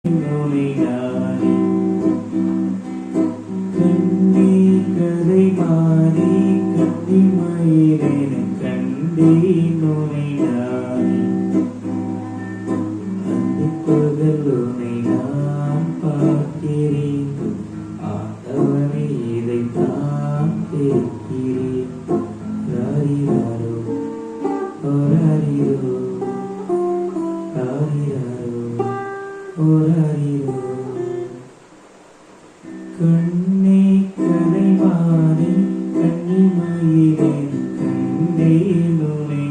நோனை நானே கண்ணே கதை மாறி கண்ணி மயிரென கண்டே நோனை நானே அந்தி பகல் உனை நான் பார்க்கிறேன் ஆண்டவனே இதைத்தான் கேட்கிறேன் ராரிராரோ ஓராரிரோ ராரிராரோ ஓராரிரோ கண்ணே கலைமானே கன்னிமயிலேன் கண்டே நுனை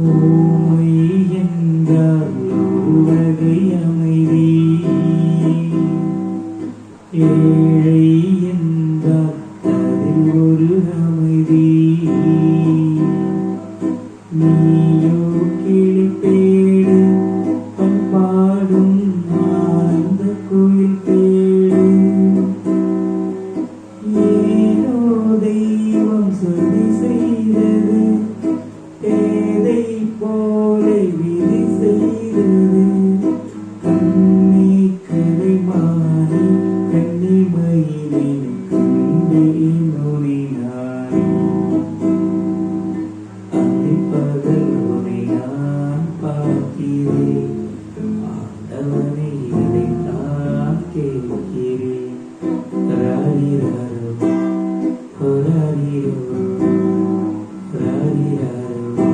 ஓமை என்றால் ஒரு வகை அமைதி ஏழை என்றால் அதில் ஒரு அமைதி நீயோ கிளிப்பேடு பண்பாடும் ஆனந்த கோயில் பேடு ஏனோ தெய்வம் சொல்லி செய்தது பேதை போலே விதி செய்தது கண்ணே கலைமானே கன்னிமயிலே கண்டே நோனை நானே அந்தி பகல் உனை நான் பார்க்கிறேன் ஆண்டவனே இதைத்தான் கேட்கிறேன் ராரிராரோ ஓராரிரோ ராரிராரோ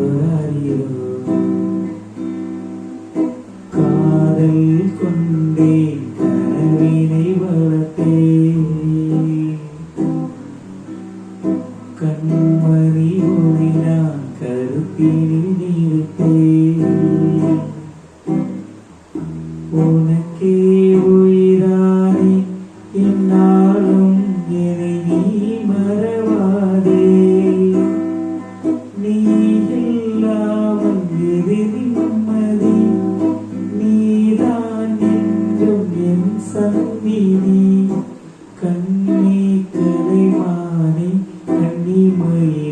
ஓராரிரோ காதல் கொண்டேன் கனவினை வளர்த்தேன் கண்மணி உனை நான் கருத்தினில் நிறுத்தேன் உனக்கே உயிரானே என்னாலும் என்னை நீ மறவாதே நீ இல்லாமல் எது நிம்மதி நீதான் என்றும் என் சந்நிதி கண்ணே கலைமானே கன்னிமயிலே